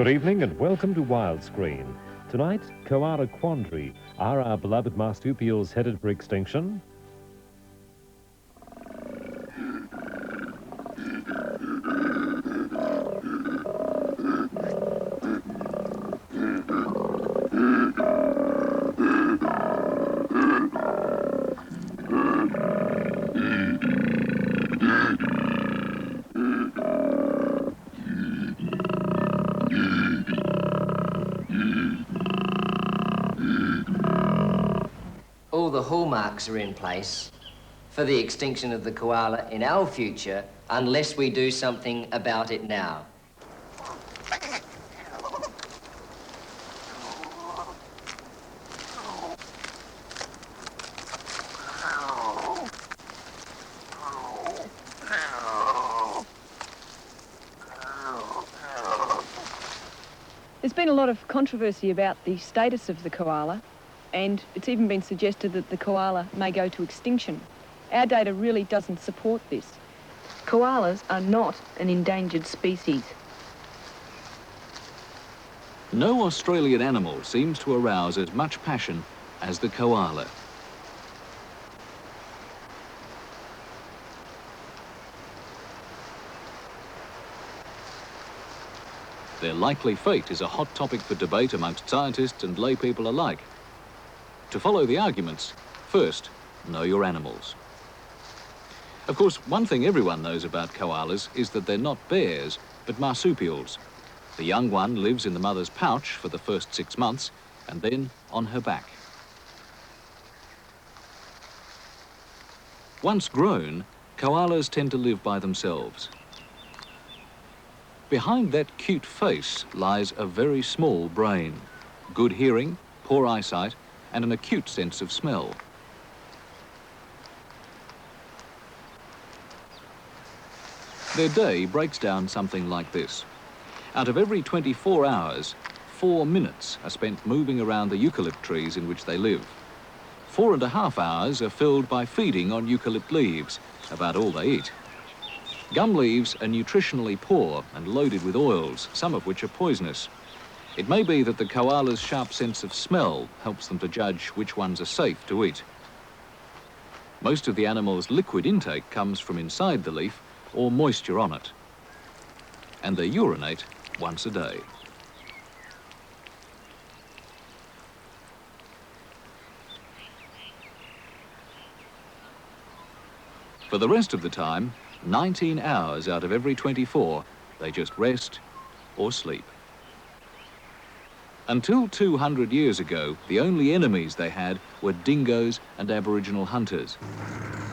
Good evening and welcome to Wildscreen. Tonight, Koala Quandary. Are our beloved marsupials headed for extinction? All the hallmarks are in place for the extinction of the koala in our future unless we do something about it now. There's been a lot of controversy about the status of the koala, and it's even been suggested that the koala may go to extinction. Our data really doesn't support this. Koalas are not an endangered species. No Australian animal seems to arouse as much passion as the koala. Their likely fate is a hot topic for debate amongst scientists and lay people alike. To follow the arguments, first, know your animals. Of course, one thing everyone knows about koalas is that they're not bears, but marsupials. The young one lives in the mother's pouch for the first 6 months, and then on her back. Once grown, koalas tend to live by themselves. Behind that cute face lies a very small brain, good hearing, poor eyesight, and an acute sense of smell. Their day breaks down something like this. Out of every 24 hours, 4 minutes are spent moving around the eucalypt trees in which they live. 4.5 hours are filled by feeding on eucalypt leaves, about all they eat. Gum leaves are nutritionally poor and loaded with oils, some of which are poisonous. It may be that the koala's sharp sense of smell helps them to judge which ones are safe to eat. Most of the animal's liquid intake comes from inside the leaf or moisture on it. And they urinate once a day. For the rest of the time, 19 hours out of every 24, they just rest or sleep. Until 200 years ago, the only enemies they had were dingoes and Aboriginal hunters.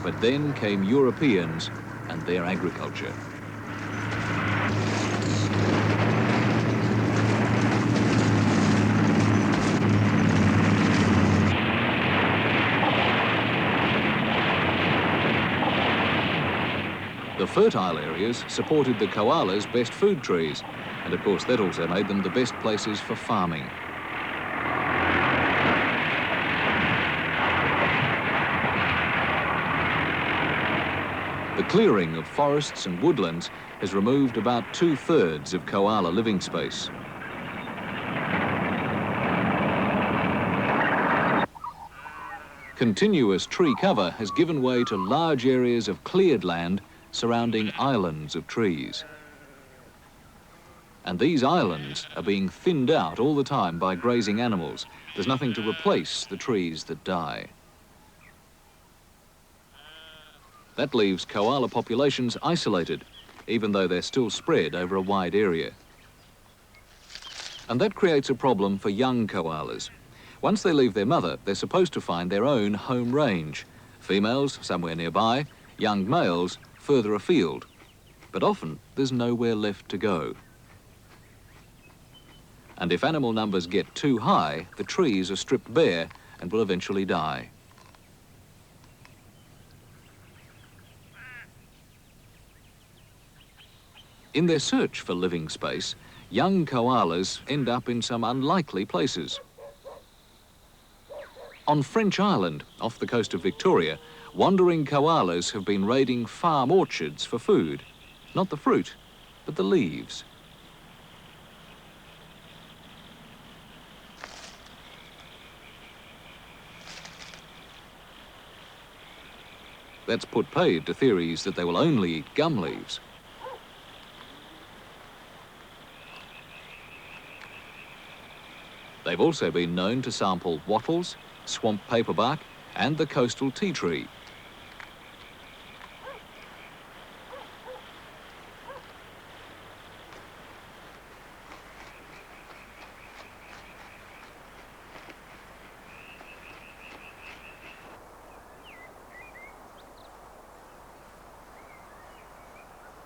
But then came Europeans and their agriculture. The fertile areas supported the koala's best food trees, and of course that also made them the best places for farming. The clearing of forests and woodlands has removed about 2/3 of koala living space. Continuous tree cover has given way to large areas of cleared land surrounding islands of trees. And these islands are being thinned out all the time by grazing animals. There's nothing to replace the trees that die. That leaves koala populations isolated, even though they're still spread over a wide area. And that creates a problem for young koalas. Once they leave their mother, they're supposed to find their own home range. Females somewhere nearby, young males further afield. But often there's nowhere left to go. And if animal numbers get too high, the trees are stripped bare and will eventually die. In their search for living space, young koalas end up in some unlikely places. On French Island, off the coast of Victoria, wandering koalas have been raiding farm orchards for food. Not the fruit, but the leaves. That's put paid to theories that they will only eat gum leaves. They've also been known to sample wattles, swamp paperbark, and the coastal tea tree.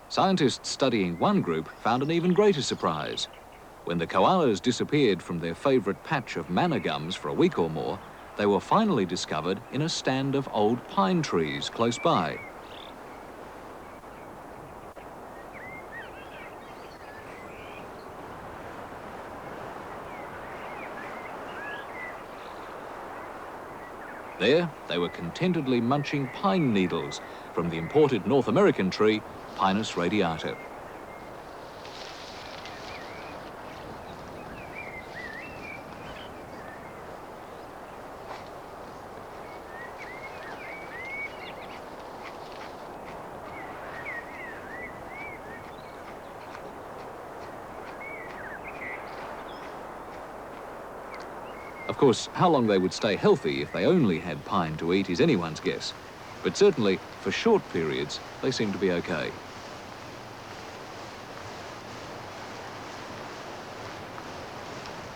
Scientists studying one group found an even greater surprise. When the koalas disappeared from their favourite patch of manna gums for a week or more, they were finally discovered in a stand of old pine trees close by. There, they were contentedly munching pine needles from the imported North American tree, Pinus radiata. Of course, how long they would stay healthy if they only had pine to eat is anyone's guess. But certainly, for short periods, they seem to be okay.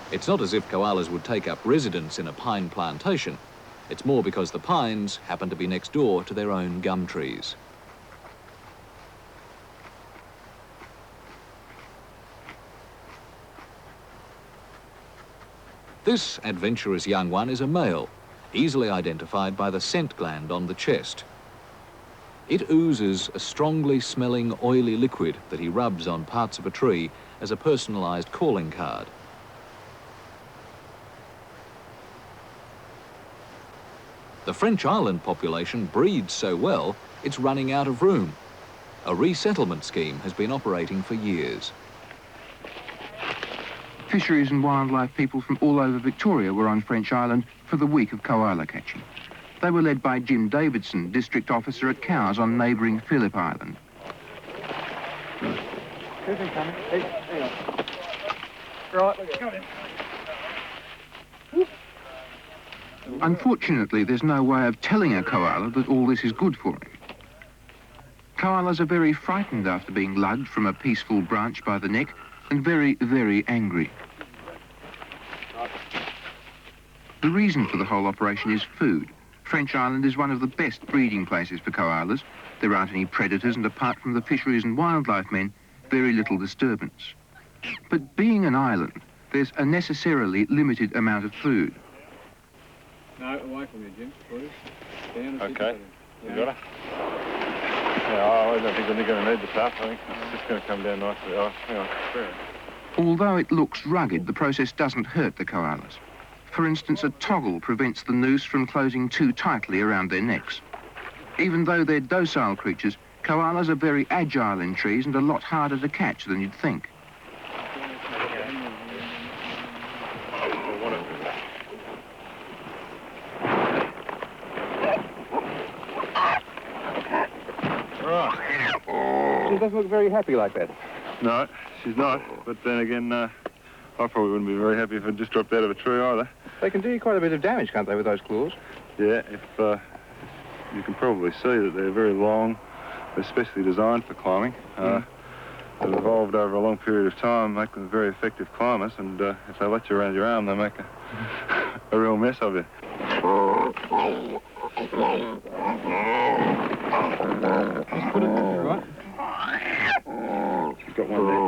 It's not as if koalas would take up residence in a pine plantation. It's more because the pines happen to be next door to their own gum trees. This adventurous young one is a male, easily identified by the scent gland on the chest. It oozes a strongly smelling oily liquid that he rubs on parts of a tree as a personalised calling card. The French island population breeds so well, it's running out of room. A resettlement scheme has been operating for years. Fisheries and wildlife people from all over Victoria were on French Island for the week of koala catching. They were led by Jim Davidson, district officer at Cowes on neighbouring Phillip Island. Who's been coming? Hey, hang on. Right, come in. Unfortunately, there's no way of telling a koala that all this is good for him. Koalas are very frightened after being lugged from a peaceful branch by the neck and very, very angry. The reason for the whole operation is food. French Island is one of the best breeding places for koalas. There aren't any predators, and apart from the fisheries and wildlife men, very little disturbance. But being an island, there's a necessarily limited amount of food. No, away from you, Jim, please. Down and okay, you got it? Yeah, I don't think we're going to need the stuff. I think it's just going to come down nicely. Oh, hang on. Sure. Although it looks rugged, the process doesn't hurt the koalas. For instance, a toggle prevents the noose from closing too tightly around their necks. Even though they're docile creatures, koalas are very agile in trees and a lot harder to catch than you'd think. She doesn't look very happy like that. No, she's not. But then again, I probably wouldn't be very happy if it just dropped out of a tree either. They can do you quite a bit of damage, can't they, with those claws? Yeah, if you can probably see that they're very long, they're specially designed for climbing. They've evolved over a long period of time, make them very effective climbers, and if they let you around your arm, they make a real mess of you. Just put it right. She's got one there.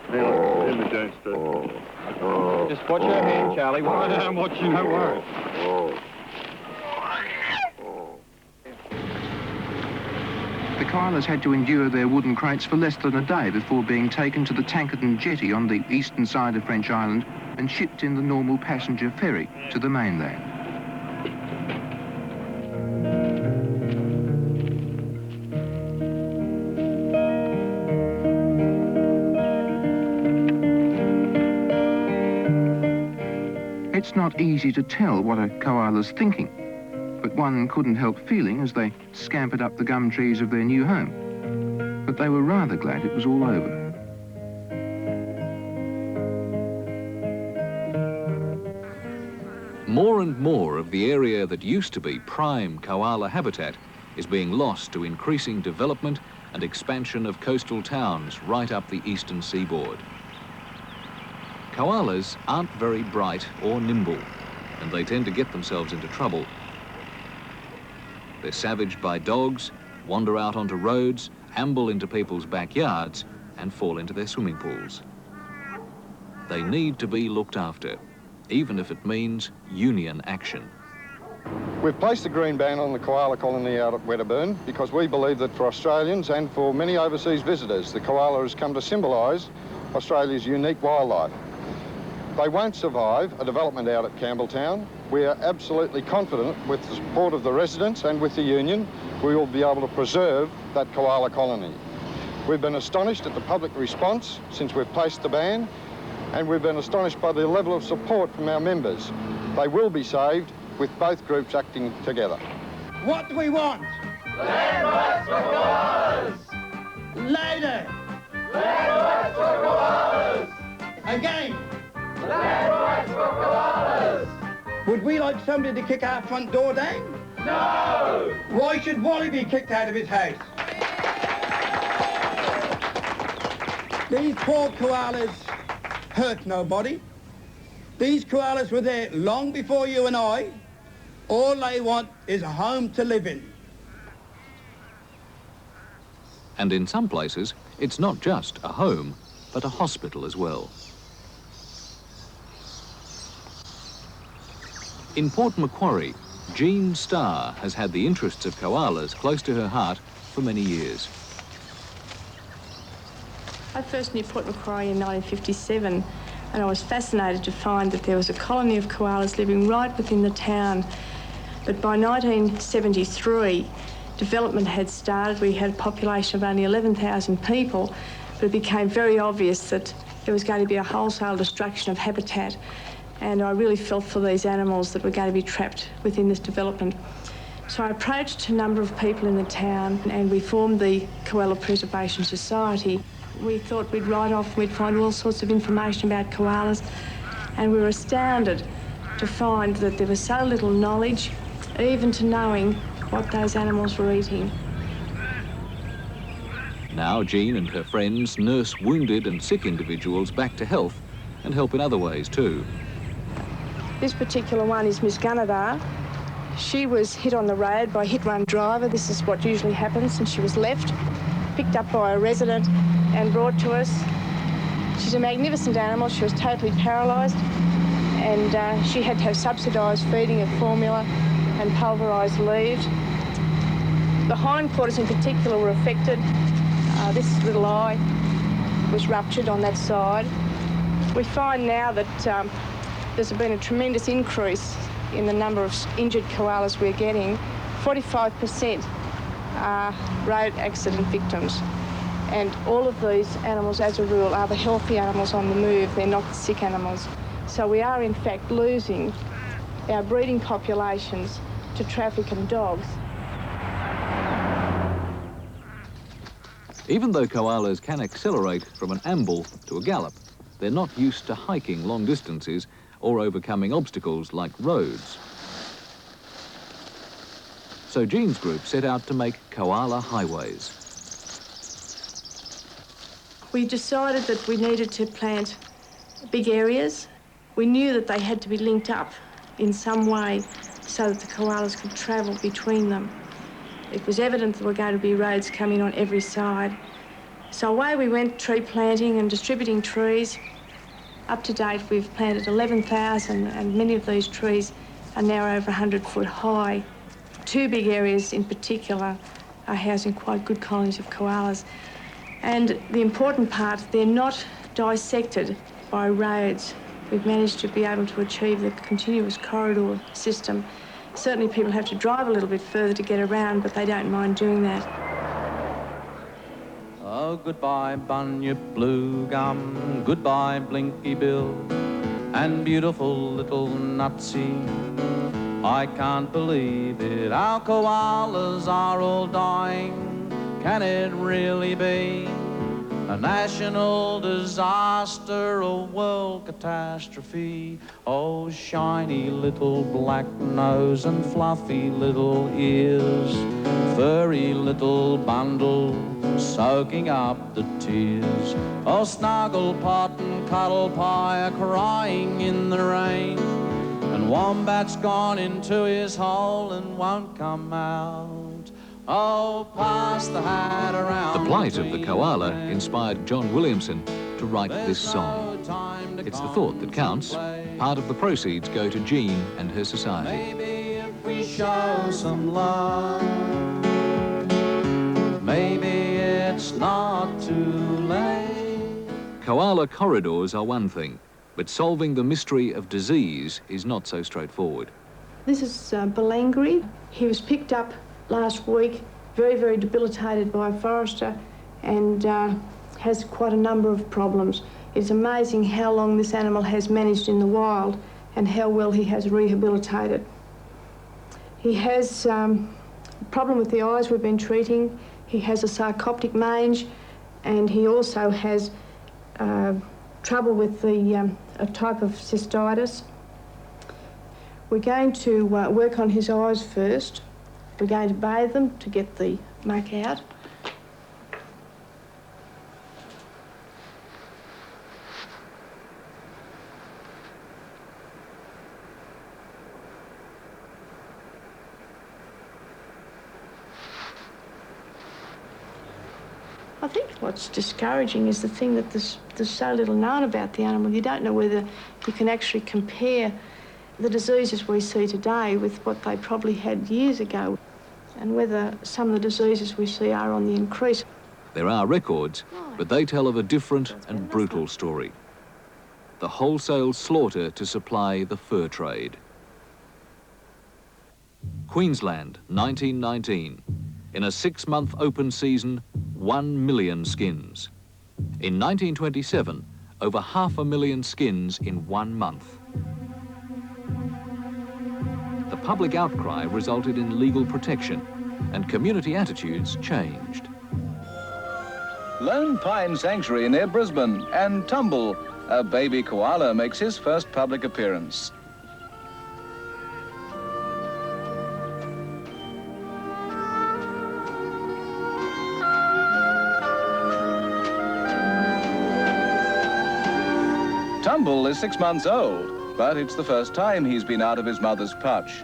Now, in the joints too. Just watch your hand, Charlie. I'm watching, don't worry. The koalas had to endure their wooden crates for less than a day before being taken to the Tankerton jetty on the eastern side of French Island and shipped in the normal passenger ferry to the mainland. It's not easy to tell what a koala's thinking, but one couldn't help feeling as they scampered up the gum trees of their new home. But they were rather glad it was all over. More and more of the area that used to be prime koala habitat is being lost to increasing development and expansion of coastal towns right up the eastern seaboard. Koalas aren't very bright or nimble, and they tend to get themselves into trouble. They're savaged by dogs, wander out onto roads, amble into people's backyards, and fall into their swimming pools. They need to be looked after, even if it means union action. We've placed a green ban on the koala colony out at Wedderburn because we believe that for Australians and for many overseas visitors, the koala has come to symbolise Australia's unique wildlife. They won't survive a development out at Campbelltown. We are absolutely confident with the support of the residents and with the union, we will be able to preserve that koala colony. We've been astonished at the public response since we've placed the ban, and we've been astonished by the level of support from our members. They will be saved with both groups acting together. What do we want? Land rights for koalas! Louder! Land rights for koalas! Again! Land rights for koalas! Would we like somebody to kick our front door down? No! Why should Wally be kicked out of his house? These poor koalas hurt nobody. These koalas were there long before you and I. All they want is a home to live in. And in some places, it's not just a home, but a hospital as well. In Port Macquarie, Jean Starr has had the interests of koalas close to her heart for many years. I first knew Port Macquarie in 1957, and I was fascinated to find that there was a colony of koalas living right within the town. But by 1973, development had started. We had a population of only 11,000 people, but it became very obvious that there was going to be a wholesale destruction of habitat, and I really felt for these animals that were going to be trapped within this development. So I approached a number of people in the town, and we formed the Koala Preservation Society. We thought we'd write off, we'd find all sorts of information about koalas, and we were astounded to find that there was so little knowledge, even to knowing what those animals were eating. Now Jean and her friends nurse wounded and sick individuals back to health and help in other ways too. This particular one is Miss Gunnedah. She was hit on the road by a hit-run driver. This is what usually happens, and she was left, picked up by a resident and brought to us. She's a magnificent animal. She was totally paralysed, and she had to have subsidised feeding of formula and pulverised leaves. The hindquarters in particular were affected. This little eye was ruptured on that side. We find now that there's been a tremendous increase in the number of injured koalas we're getting. 45% are road accident victims. And all of these animals, as a rule, are the healthy animals on the move. They're not the sick animals. So we are, in fact, losing our breeding populations to traffic and dogs. Even though koalas can accelerate from an amble to a gallop, they're not used to hiking long distances or overcoming obstacles like roads. So Jean's group set out to make koala highways. We decided that we needed to plant big areas. We knew that they had to be linked up in some way so that the koalas could travel between them. It was evident there were going to be roads coming on every side. So away we went, tree planting and distributing trees. Up to date, we've planted 11,000, and many of these trees are now over 100 foot high. Two big areas in particular are housing quite good colonies of koalas. And the important part, they're not dissected by roads. We've managed to be able to achieve the continuous corridor system. Certainly people have to drive a little bit further to get around, but they don't mind doing that. Oh, goodbye, Bunyip Blue Gum, goodbye, Blinky Bill, and beautiful little Nutsy. I can't believe it, our koalas are all dying. Can it really be a national disaster, a world catastrophe? Oh, shiny little black nose and fluffy little ears, furry little bundle soaking up the tears. Oh, snuggle pot and cuddle pie are crying in the rain, and Wombat's gone into his hole and won't come out. Oh, pass the hat around. The plight of the koala inspired John Williamson to write this song. It's the thought that counts. Part of the proceeds go to Jean and her society. Maybe if we show some love, maybe it's not too late. Koala corridors are one thing, but solving the mystery of disease is not so straightforward. This is Belangri. He was picked up last week, very, very debilitated by a forester, and has quite a number of problems. It's amazing how long this animal has managed in the wild and how well he has rehabilitated. He has a problem with the eyes we've been treating. He has a sarcoptic mange, and he also has trouble with a type of cystitis. We're going to work on his eyes first. We're going to bathe them to get the muck out. I think what's discouraging is the thing that there's so little known about the animal. You don't know whether you can actually compare the diseases we see today with what they probably had years ago, and whether some of the diseases we see are on the increase. There are records, but they tell of a different and brutal story. The wholesale slaughter to supply the fur trade. Queensland, 1919. In a 6-month open season, 1 million skins. In 1927, over 500,000 skins in 1 month. The public outcry resulted in legal protection, and community attitudes changed. Lone Pine Sanctuary near Brisbane, and Tumble, a baby koala, makes his first public appearance. Tumble is 6 months old, but it's the first time he's been out of his mother's pouch.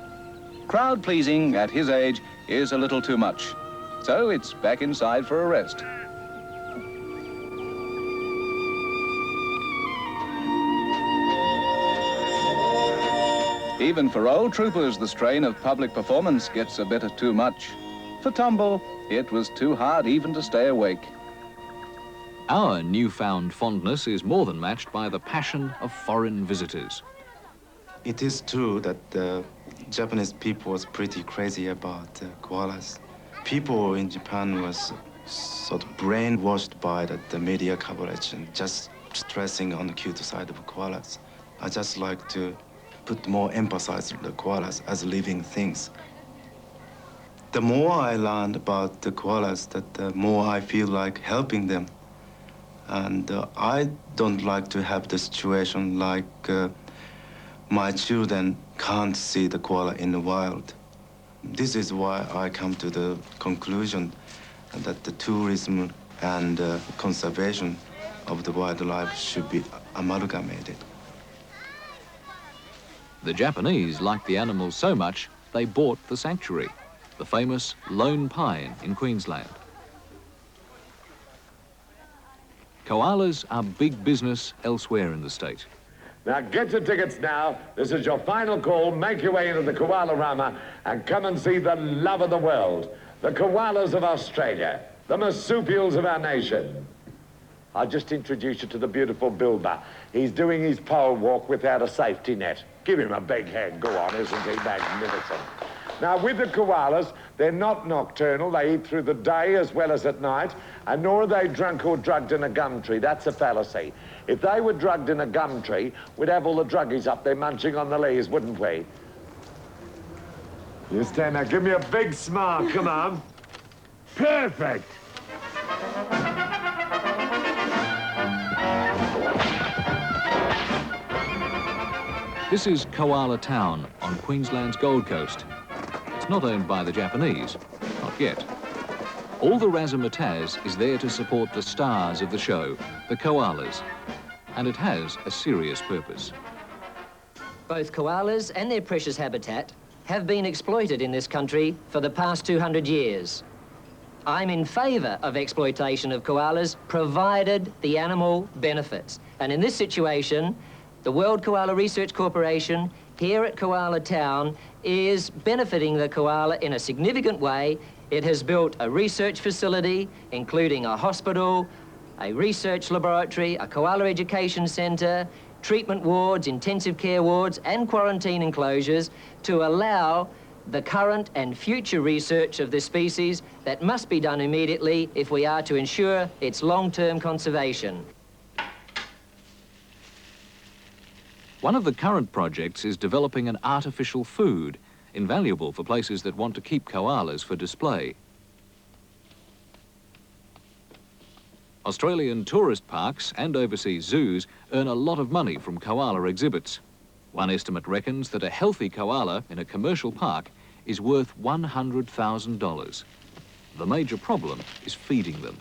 Crowd-pleasing at his age is a little too much, so it's back inside for a rest. Even for old troopers, the strain of public performance gets a bit too much. For Tumble, it was too hard even to stay awake. Our newfound fondness is more than matched by the passion of foreign visitors. It is true that the Japanese people was pretty crazy about koalas. People in Japan was sort of brainwashed by the media coverage and just stressing on the cute side of koalas. I just like to put more emphasis on the koalas as living things. The more I learned about the koalas, the more I feel like helping them. And I don't like to have the situation like my children can't see the koala in the wild. This is why I come to the conclusion that the tourism and conservation of the wildlife should be amalgamated. The Japanese liked the animals so much, they bought the sanctuary, the famous Lone Pine in Queensland. Koalas are big business elsewhere in the state. Now get your tickets now. This is your final call. Make your way into the Koala-rama and come and see the love of the world, the koalas of Australia, the marsupials of our nation. I'll just introduce you to the beautiful Bilba. He's doing his pole walk without a safety net. Give him a big hand. Go on, isn't he magnificent? Now, with the koalas, they're not nocturnal. They eat through the day as well as at night, and nor are they drunk or drugged in a gum tree. That's a fallacy. If they were drugged in a gum tree, we'd have all the druggies up there munching on the leaves, wouldn't we? You stand there. Give me a big smile. Come on. Perfect. This is Koala Town on Queensland's Gold Coast. It's not owned by the Japanese, not yet. All the razzmatazz is there to support the stars of the show, the koalas, and it has a serious purpose. Both koalas and their precious habitat have been exploited in this country for the past 200 years. I'm in favour of exploitation of koalas, provided the animal benefits. And in this situation, the World Koala Research Corporation here at Koala Town is benefiting the koala in a significant way. It has built a research facility, including a hospital, a research laboratory, a koala education centre, treatment wards, intensive care wards, and quarantine enclosures to allow the current and future research of this species that must be done immediately if we are to ensure its long-term conservation. One of the current projects is developing an artificial food, invaluable for places that want to keep koalas for display. Australian tourist parks and overseas zoos earn a lot of money from koala exhibits. One estimate reckons that a healthy koala in a commercial park is worth $100,000. The major problem is feeding them.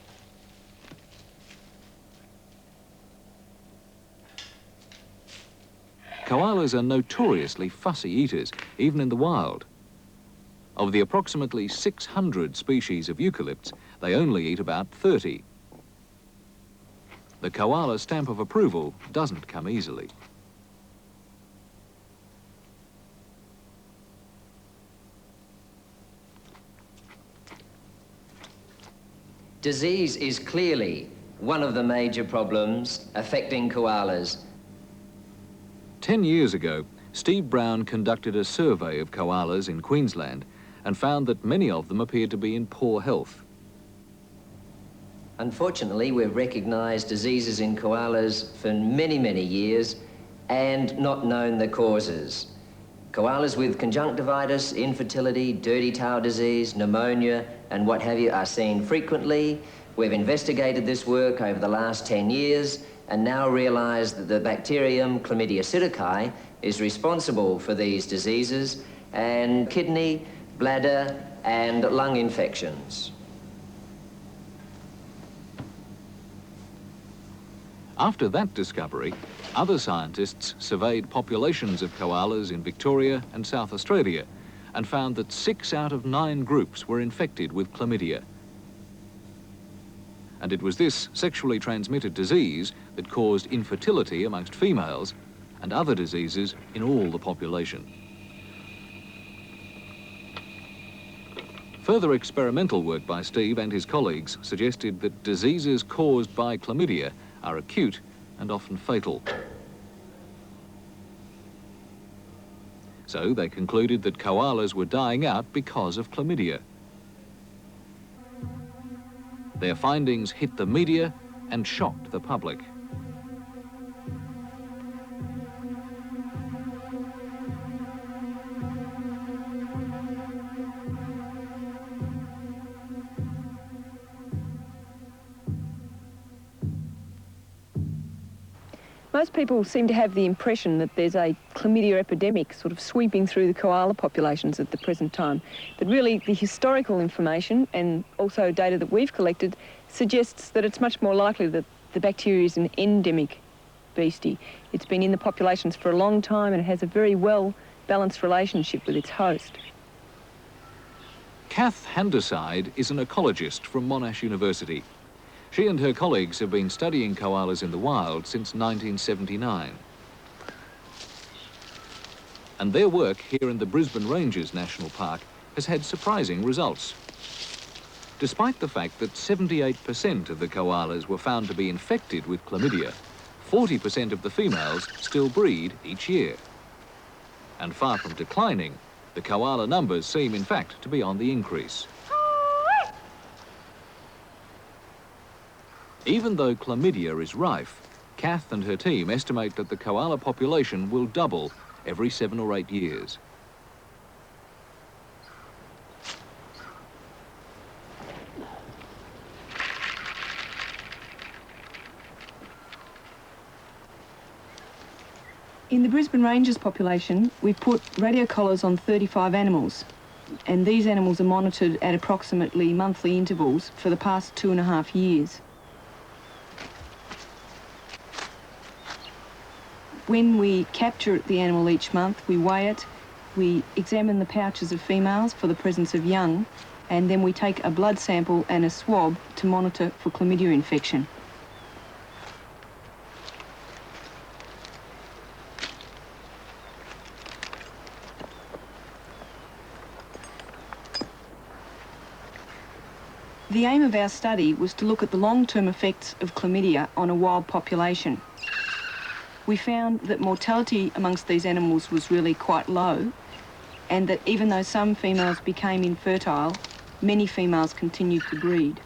Koalas are notoriously fussy eaters, even in the wild. Of the approximately 600 species of eucalypts, they only eat about 30. The koala stamp of approval doesn't come easily. Disease is clearly one of the major problems affecting koalas. 10 years ago, Steve Brown conducted a survey of koalas in Queensland and found that many of them appeared to be in poor health. Unfortunately, we've recognised diseases in koalas for many, many years and not known the causes. Koalas with conjunctivitis, infertility, dirty tail disease, pneumonia, and what have you are seen frequently. We've investigated this work over the last 10 years and now realise that the bacterium Chlamydia psittaci is responsible for these diseases and kidney, bladder, and lung infections. After that discovery, other scientists surveyed populations of koalas in Victoria and South Australia and found that 6 out of 9 groups were infected with chlamydia. And it was this sexually transmitted disease that caused infertility amongst females and other diseases in all the population. Further experimental work by Steve and his colleagues suggested that diseases caused by chlamydia are acute and often fatal. So they concluded that koalas were dying out because of chlamydia. Their findings hit the media and shocked the public. Most people seem to have the impression that there's a chlamydia epidemic sort of sweeping through the koala populations at the present time. But really, the historical information and also data that we've collected suggests that it's much more likely that the bacteria is an endemic beastie. It's been in the populations for a long time and it has a very well-balanced relationship with its host. Kath Handerside is an ecologist from Monash University. She and her colleagues have been studying koalas in the wild since 1979. And their work here in the Brisbane Ranges National Park has had surprising results. Despite the fact that 78% of the koalas were found to be infected with chlamydia, 40% of the females still breed each year. And far from declining, the koala numbers seem in fact to be on the increase. Even though chlamydia is rife, Kath and her team estimate that the koala population will double every 7 or 8 years. In the Brisbane Rangers population, we put radio collars on 35 animals, and these animals are monitored at approximately monthly intervals for the past 2.5 years. When we capture the animal each month, we weigh it, we examine the pouches of females for the presence of young, and then we take a blood sample and a swab to monitor for chlamydia infection. The aim of our study was to look at the long-term effects of chlamydia on a wild population. We found that mortality amongst these animals was really quite low, and that even though some females became infertile, many females continued to breed.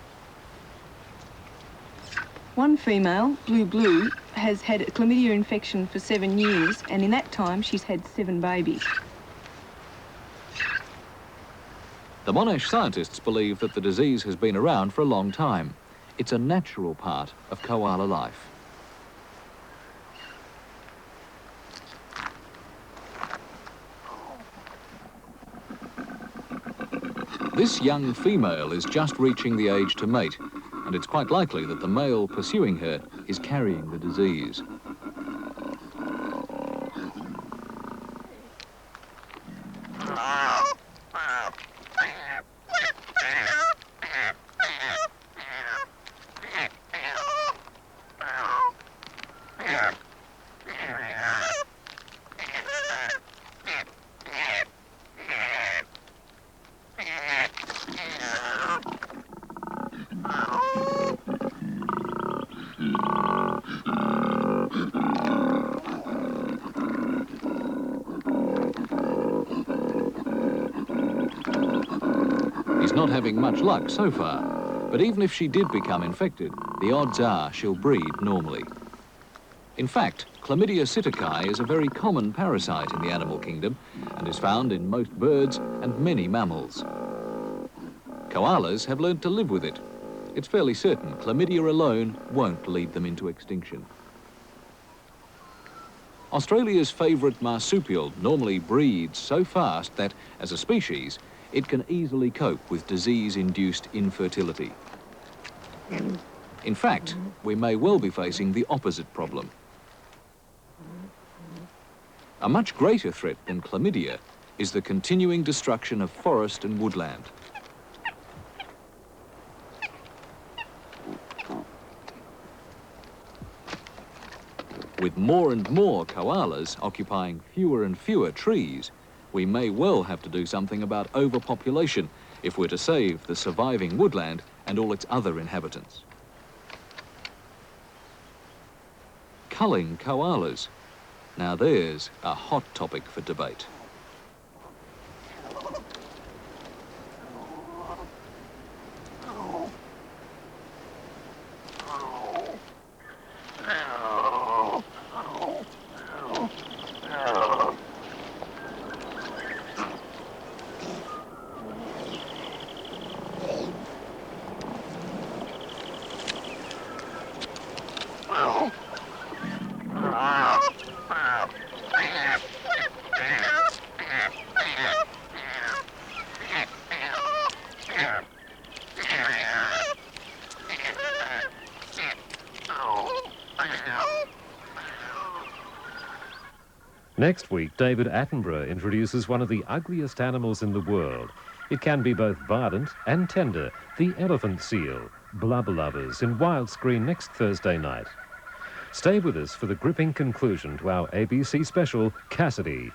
One female, Blue, has had a chlamydia infection for 7 years, and in that time she's had 7 babies. The Monash scientists believe that the disease has been around for a long time. It's a natural part of koala life. This young female is just reaching the age to mate, and it's quite likely that the male pursuing her is carrying the disease. He's not having much luck so far, but even if she did become infected, the odds are she'll breed normally. In fact, Chlamydia psittaci is a very common parasite in the animal kingdom and is found in most birds and many mammals. Koalas have learned to live with it. It's fairly certain chlamydia alone won't lead them into extinction. Australia's favourite marsupial normally breeds so fast that, as a species, it can easily cope with disease-induced infertility. In fact, we may well be facing the opposite problem. A much greater threat than chlamydia is the continuing destruction of forest and woodland. With more and more koalas occupying fewer and fewer trees, we may well have to do something about overpopulation if we're to save the surviving woodland and all its other inhabitants. Culling koalas. Now there's a hot topic for debate. Next week, David Attenborough introduces one of the ugliest animals in the world. It can be both violent and tender, the elephant seal, blubber lovers, in widescreen next Thursday night. Stay with us for the gripping conclusion to our ABC special, Cassidy.